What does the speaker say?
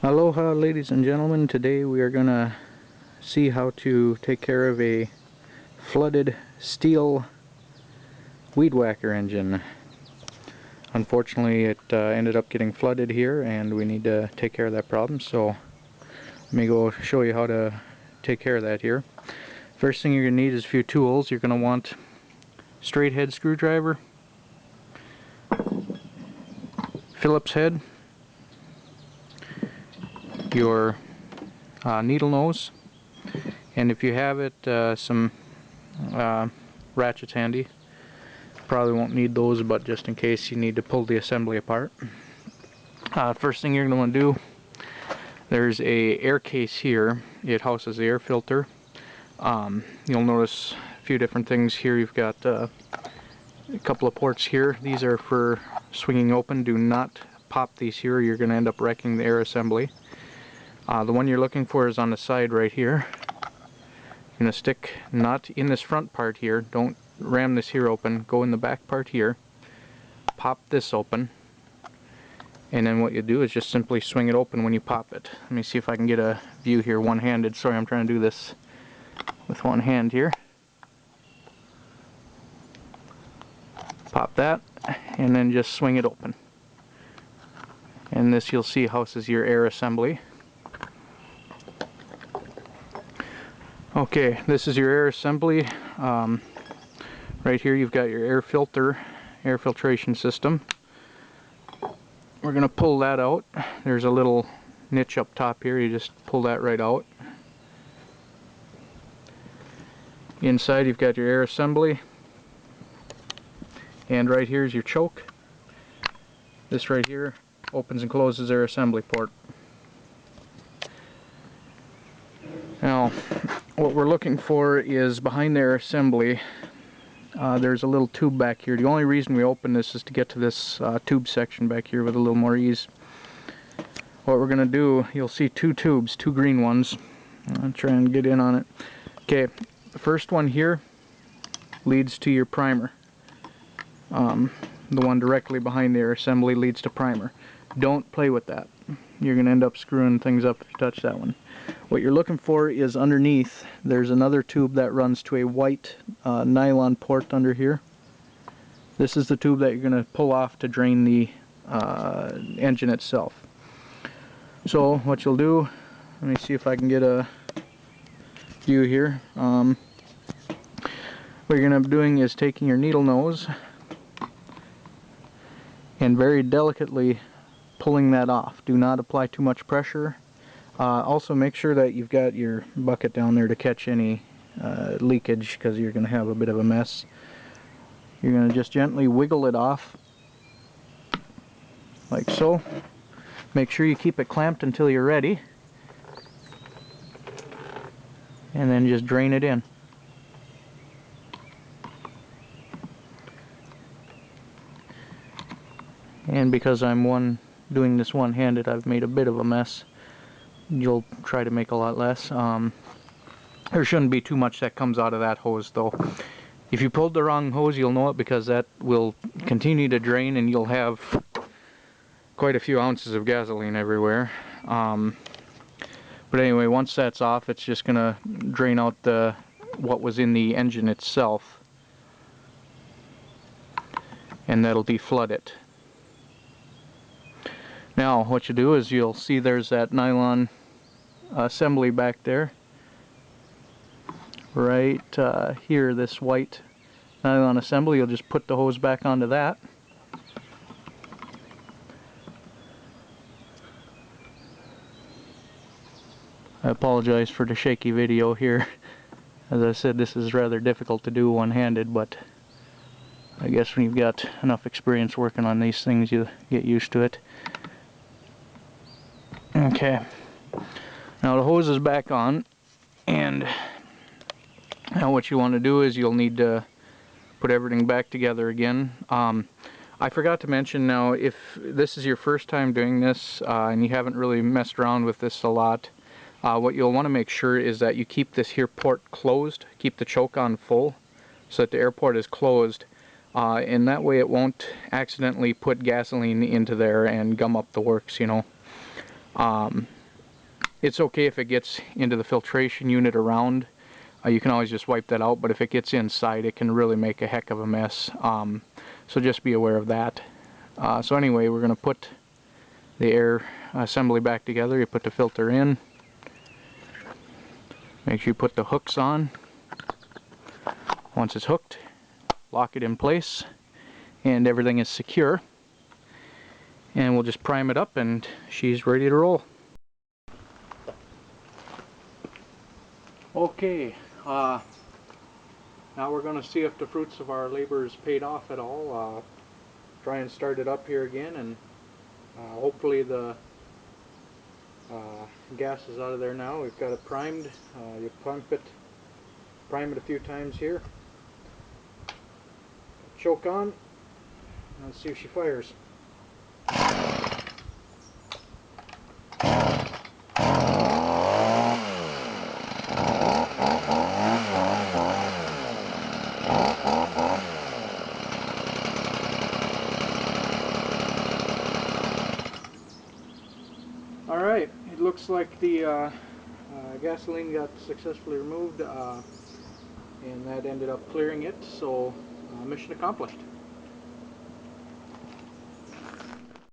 Aloha, ladies and gentlemen. Today we are gonna see how to take care of a flooded Stihl weed whacker engine. Unfortunately, it ended up getting flooded here, and we need to take care of that problem. So let me go show you how to take care of that here. First thing you're gonna need is a few tools. You're gonna want straight head screwdriver, Phillips head, your needle nose, and if you have it, some ratchets handy. Probably won't need those, but just in case you need to pull the assembly apart. First thing you're going to want to do, there's a air case here. It houses the air filter. You'll notice a few different things here. You've got a couple of ports here. These are for swinging open. Do not pop these here, you're going to end up wrecking the air assembly. The one you're looking for is on the side right here. You're going to stick not in this front part here. Don't ram this here open. Go in the back part here. Pop this open. And then what you do is just simply swing it open when you pop it. Let me see if I can get a view here one-handed. Sorry, I'm trying to do this with one hand here. Pop that, and then just swing it open. And this, you'll see, houses your air assembly. Okay, this is your air assembly. Right here you've got your air filter, air filtration system. We're going to pull that out. There's a little niche up top here. You just pull that right out. Inside you've got your air assembly. And right here is your choke. This right here opens and closes air assembly port. Now, what we're looking for is behind the air assembly. There's a little tube back here. The only reason we open this is to get to this tube section back here with a little more ease. What we're going to do, you'll see two tubes, two green ones. I'll try and get in on it. Okay, the first one here leads to your primer. The one directly behind the air assembly leads to primer. Don't play with that. You're going to end up screwing things up if you touch that one. What you're looking for is underneath. There's another tube that runs to a white nylon port under here. This is the tube that you're going to pull off to drain the engine itself. So what you'll do, let me see if I can get a view here. What you're going to be doing is taking your needle nose and very delicately pulling that off. Do not apply too much pressure. Also make sure that you've got your bucket down there to catch any leakage, because you're going to have a bit of a mess. You're going to just gently wiggle it off like so. Make sure you keep it clamped until you're ready, and then just drain it in. And because I'm doing this one-handed, I've made a bit of a mess. You'll try to make a lot less. There shouldn't be too much that comes out of that hose though. If you pulled the wrong hose, you'll know it, because that will continue to drain and you'll have quite a few ounces of gasoline everywhere. But anyway, once that's off, it's just gonna drain out what was in the engine itself, and that'll deflood it. Now what you do is, you'll see there's that nylon assembly back there. Right here, this white nylon assembly, you'll just put the hose back onto that. I apologize for the shaky video here. As I said, this is rather difficult to do one-handed, but I guess when you've got enough experience working on these things, you get used to it. Okay, now the hose is back on, and now what you want to do is you'll need to put everything back together again. I forgot to mention, now, if this is your first time doing this and you haven't really messed around with this a lot, what you'll want to make sure is that you keep this here port closed, keep the choke on full so that the air port is closed, and that way it won't accidentally put gasoline into there and gum up the works, you know. It's okay if it gets into the filtration unit around. You can always just wipe that out, but if it gets inside, it can really make a heck of a mess. So just be aware of that. So anyway, we're going to put the air assembly back together. You put the filter in. Make sure you put the hooks on. Once it's hooked, lock it in place, and everything is secure. And we'll just prime it up, and she's ready to roll. Okay, now we're going to see if the fruits of our labor is paid off at all. Try and start it up here again, and hopefully the gas is out of there now. We've got it primed. You prime it a few times here. Choke on, and let's see if she fires. Alright, it looks like the gasoline got successfully removed, and that ended up clearing it, so mission accomplished.